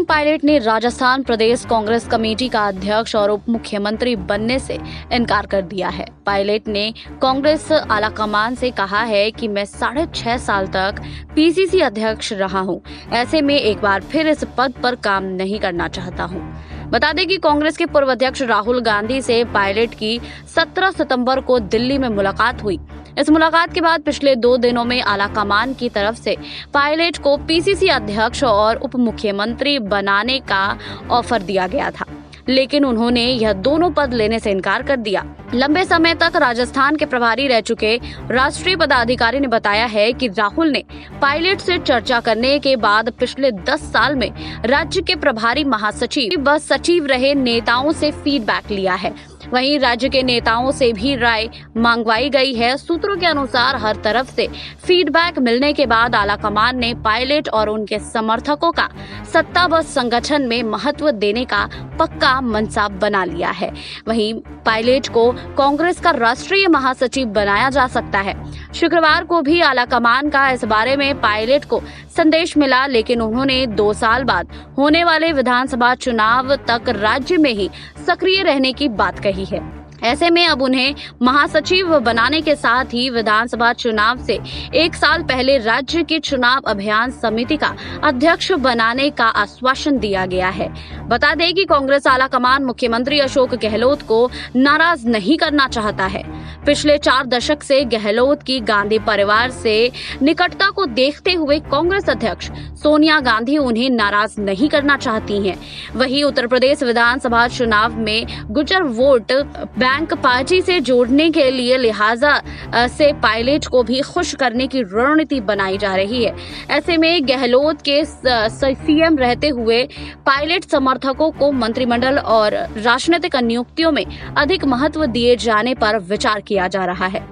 Pilot ने राजस्थान प्रदेश Congress committee का अध्यक्ष और उप मुख्यमंत्री बनने से इनकार कर दिया है। पायलट ने कांग्रेस आलाकमान से कहा है कि मैं 6.5 साल तक पीसीसी अध्यक्ष रहा हूं, ऐसे में एक बार फिर इस पद पर काम नहीं करना चाहता हूं। बता दें कि कांग्रेस के पूर्व अध्यक्ष राहुल गांधी से पायलट की 17 सितंबर को दिल्ली में मुलाकात हुई। इस मुलाकात के बाद पिछले 2 दिनों में आलाकमान की तरफ से पायलट को पीसीसी अध्यक्ष और उप मुख्यमंत्री बनाने का ऑफर दिया गया था, लेकिन उन्होंने यह दोनों पद लेने से इनकार कर दिया। लंबे समय तक राजस्थान के प्रभारी रह चुके राष्ट्रीय पदाधिकारी ने बताया है कि राहुल ने पायलट से चर्चा करने के बाद पिछले 10 साल में राज्य के प्रभारी महासचिव व सचिव रहे नेताओं से फीडबैक लिया है। वहीं राज्य के नेताओं से भी राय मांगवाई गई है। सूत्रों के अनुसार हर तरफ से फीडबैक मिलने के बाद आलाकमान ने पायलट और उनके समर्थकों का सत्ता व संगठन में महत्व देने का पक्का मनसा बना लिया है। वहीं पायलट को कांग्रेस का राष्ट्रीय महासचिव बनाया जा सकता है। शुक्रवार को भी आलाकमान का इस बारे में पायलट को संदेश मिला, लेकिन उन्होंने 2 साल बाद होने वाले विधानसभा चुनाव तक राज्य में ही सक्रिय रहने की बात कही है। ऐसे में अब उन्हें महासचिव बनाने के साथ ही विधानसभा चुनाव से 1 साल पहले राज्य की चुनाव अभियान समिति का अध्यक्ष बनाने का आश्वासन दिया गया है। बता दें कि कांग्रेस आलाकमान मुख्यमंत्री अशोक गहलोत को नाराज नहीं करना चाहता है। पिछले 4 दशक से गहलोत की गांधी परिवार से निकटता को देखते हुए कांग्रेस अध्यक्ष सोनिया गांधी उन्हें नाराज नहीं करना चाहती हैं। वहीं उत्तर प्रदेश विधानसभा चुनाव में गुर्जर वोट बैंक पार्टी से जोड़ने के लिए लिहाजा से पायलट को भी खुश करने की रणनीति बनाई जा रही है। ऐसे में गहलोत के सीएम रहते हुए पायलट समर्थकों को मंत्रिमंडल और राजनीतिक नियुक्तियों में अधिक महत्व दिए जाने पर विचार किया जा रहा है।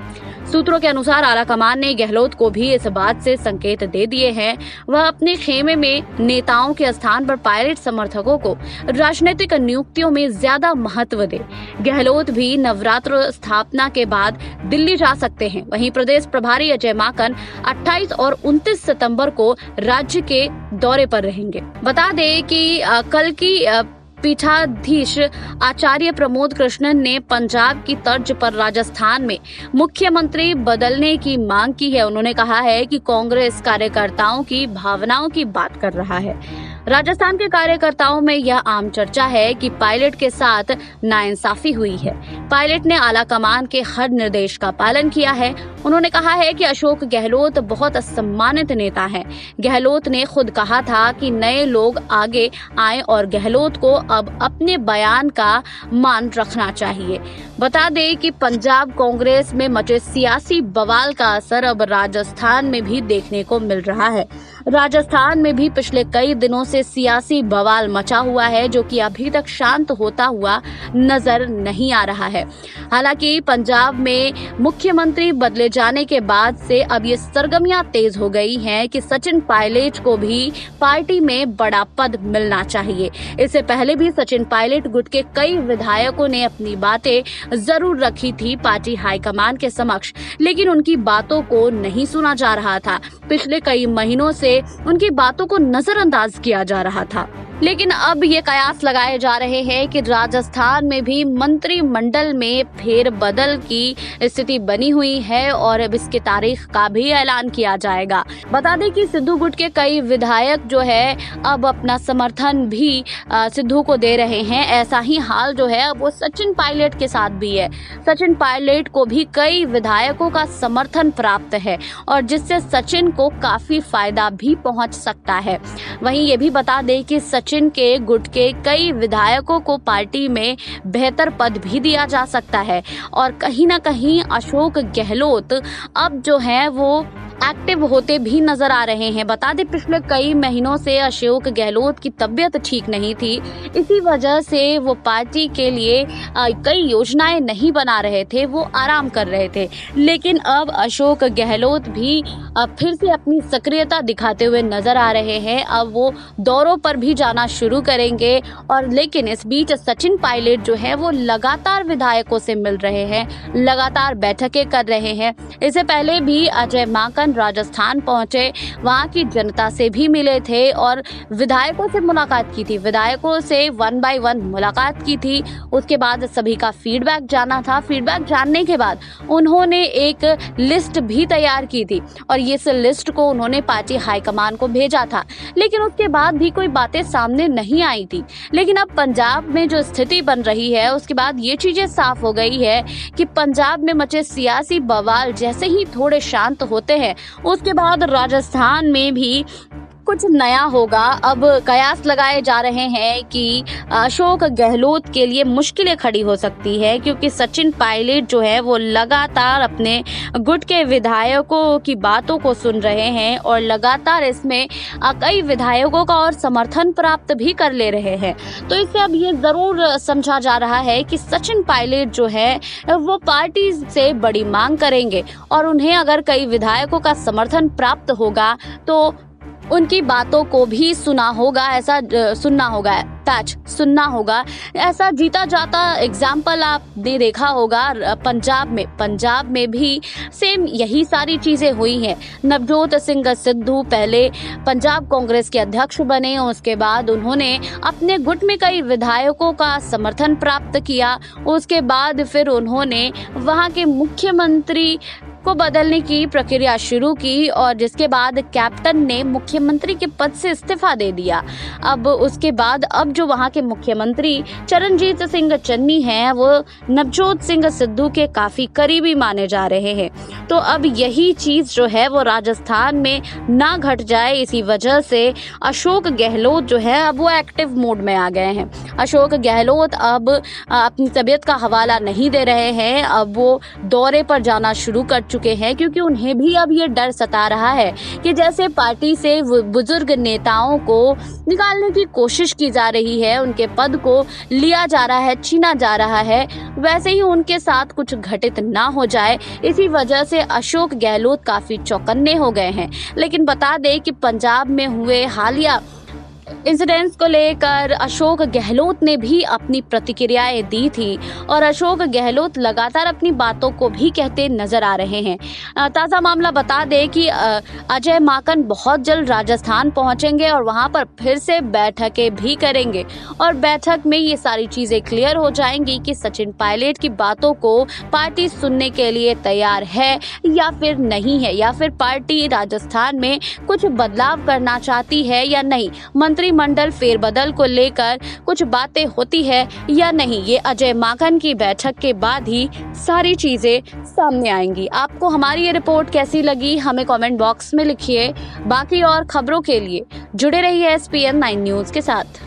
सूत्रों के अनुसार आलाकमान ने गहलोत को भी इस बात से संकेत दे दिए हैं वह अपने खेमे में नेताओं के स्थान पर पायलट समर्थकों को राजनीतिक नियुक्तियों में ज्यादा महत्व दे। गहलोत भी नवरात्र स्थापना के बाद दिल्ली जा सकते हैं। वहीं प्रदेश प्रभारी अजय माकन 28 और 29 सितंबर को राज्य के दौरे पर रहेंगे। बता दें कि कल की पीठाधीश आचार्य प्रमोद कृष्णन ने पंजाब की तर्ज पर राजस्थान में मुख्यमंत्री बदलने की मांग की है। उन्होंने कहा है कि कांग्रेस कार्यकर्ताओं की भावनाओं की बात कर रहा है। राजस्थान के कार्यकर्ताओं में यह आम चर्चा है कि पायलट के साथ नाइंसाफी हुई है। पायलट ने आलाकमान के हर निर्देश का पालन किया है। उन्होंने कहा है कि अशोक गहलोत बहुत सम्मानित नेता हैं। गहलोत ने खुद कहा था कि नए लोग आगे आए और गहलोत को अब अपने बयान का मान रखना चाहिए। बता दें कि पंजाब कांग्रेस में मचे सियासी बवाल का असर अब राजस्थान में भी देखने को मिल रहा है। राजस्थान में भी पिछले कई दिनों से सियासी बवाल मचा हुआ है, जो कि अभी तक शांत होता हुआ नजर नहीं आ रहा है। हालांकि पंजाब में मुख्यमंत्री बदले जाने के बाद से अब ये सरगर्मियां तेज हो गई हैं कि सचिन पायलट को भी पार्टी में बड़ा पद मिलना चाहिए। इससे पहले भी सचिन पायलट गुट के कई विधायकों ने अपनी बातें जरूर रखी थी पार्टी हाईकमान के समक्ष, लेकिन उनकी बातों को नहीं सुना जा रहा था। पिछले कई महीनों से उनकी बातों को नजरअंदाज किया जा रहा था। लेकिन अब ये कयास लगाए जा रहे हैं कि राजस्थान में भी मंत्रिमंडल में फेरबदल की स्थिति बनी हुई है और अब इसकी तारीख का भी ऐलान किया जाएगा। बता दें कि सिद्धू गुट के कई विधायक जो है अब अपना समर्थन भी सिद्धू को दे रहे हैं। ऐसा ही हाल जो है अब वो सचिन पायलट के साथ भी है। सचिन पायलट को भी कई विधायकों का समर्थन प्राप्त है और जिससे सचिन को काफी फायदा भी पहुंच सकता है। वहीं ये भी बता दें कि सचिन के गुट के कई विधायकों को पार्टी में बेहतर पद भी दिया जा सकता है और कहीं ना कहीं अशोक गहलोत अब जो है वो एक्टिव होते भी नजर आ रहे हैं। बता दें पिछले कई महीनों से अशोक गहलोत की तबीयत ठीक नहीं थी। इसी वजह से वो पार्टी के लिए कई योजनाएं नहीं बना रहे थे, वो आराम कर रहे थे। लेकिन अब अशोक गहलोत भी फिर से अपनी सक्रियता दिखाते हुए नजर आ रहे हैं। अब वो दौरों पर भी जाना शुरू करेंगे और लेकिन इस बीच सचिन पायलट जो है वो लगातार विधायकों से मिल रहे हैं, लगातार बैठकें कर रहे हैं। इससे पहले भी अजय माकन माकन राजस्थान पहुंचे, वहां की जनता से भी मिले थे और विधायकों से मुलाकात की थी, विधायकों से 1 बाय 1 मुलाकात की थी। उसके बाद सभी का फीडबैक जाना था। फीडबैक जानने के बाद उन्होंने एक लिस्ट भी तैयार की थी और इस लिस्ट को उन्होंने पार्टी हाईकमान को भेजा था, लेकिन उसके बाद भी कोई बातें सामने नहीं आई थी। लेकिन अब पंजाब में जो स्थिति बन रही है, उसके बाद ये चीजें साफ हो गई है कि पंजाब में मचे सियासी बवाल जैसे ही थोड़े शांत होते हैं, उसके बाद राजस्थान में भी कुछ नया होगा। अब कयास लगाए जा रहे हैं कि अशोक गहलोत के लिए मुश्किलें खड़ी हो सकती है, क्योंकि सचिन पायलट जो है वो लगातार अपने गुट के विधायकों की बातों को सुन रहे हैं और लगातार इसमें कई विधायकों का और समर्थन प्राप्त भी कर ले रहे हैं। तो इससे अब ये जरूर समझा जा रहा है कि सचिन पायलट जो है वो पार्टी से बड़ी मांग करेंगे और उन्हें अगर कई विधायकों का समर्थन प्राप्त होगा तो उनकी बातों को भी सुनना होगा। ऐसा जीता जाता एग्जाम्पल आपने देखा होगा पंजाब में भी सेम यही सारी चीजें हुई हैं। नवजोत सिंह सिद्धू पहले पंजाब कांग्रेस के अध्यक्ष बने, उसके बाद उन्होंने अपने गुट में कई विधायकों का समर्थन प्राप्त किया। उसके बाद फिर उन्होंने वहां के मुख्यमंत्री को बदलने की प्रक्रिया शुरू की और जिसके बाद कैप्टन ने मुख्यमंत्री के पद से इस्तीफा दे दिया। अब उसके बाद अब जो वहां के मुख्यमंत्री चरणजीत सिंह चन्नी हैं, वो नवजोत सिंह सिद्धू के काफी करीबी माने जा रहे हैं। तो अब यही चीज जो है वो राजस्थान में ना घट जाए, इसी वजह से अशोक गहलोत जो है अब वो एक्टिव मोड में आ गए हैं। अशोक गहलोत अब अपनी तबीयत का हवाला नहीं दे रहे हैं, अब वो दौरे पर जाना शुरू कर चुके हैं, क्योंकि उन्हें भी अब ये डर सता रहा है कि जैसे पार्टी से बुजुर्ग नेताओं को निकालने की कोशिश की जा रही है, उनके पद को लिया जा रहा है, छीना जा रहा है, वैसे ही उनके साथ कुछ घटित ना हो जाए। इसी वजह से अशोक गहलोत काफी चौकन्ने हो गए हैं। लेकिन बता दें कि पंजाब में हुए हालिया इंसिडेंट्स को लेकर अशोक गहलोत ने भी अपनी प्रतिक्रियाएं दी थी और अशोक गहलोत लगातार अपनी बातों को भी कहते नजर आ रहे हैं। ताज़ा मामला बता दें कि अजय माकन बहुत जल्द राजस्थान पहुंचेंगे और वहां पर फिर से बैठकें भी करेंगे और बैठक में ये सारी चीजें क्लियर हो जाएंगी कि सचिन पायलट की बातों को पार्टी सुनने के लिए तैयार है या फिर नहीं है, या फिर पार्टी राजस्थान में कुछ बदलाव करना चाहती है या नहीं, मंत्रिमंडल फेरबदल को लेकर कुछ बातें होती है या नहीं। ये अजय माकन की बैठक के बाद ही सारी चीजें सामने आएंगी। आपको हमारी ये रिपोर्ट कैसी लगी हमें कमेंट बॉक्स में लिखिए। बाकी और खबरों के लिए जुड़े रहिए SPN 9 न्यूज के साथ।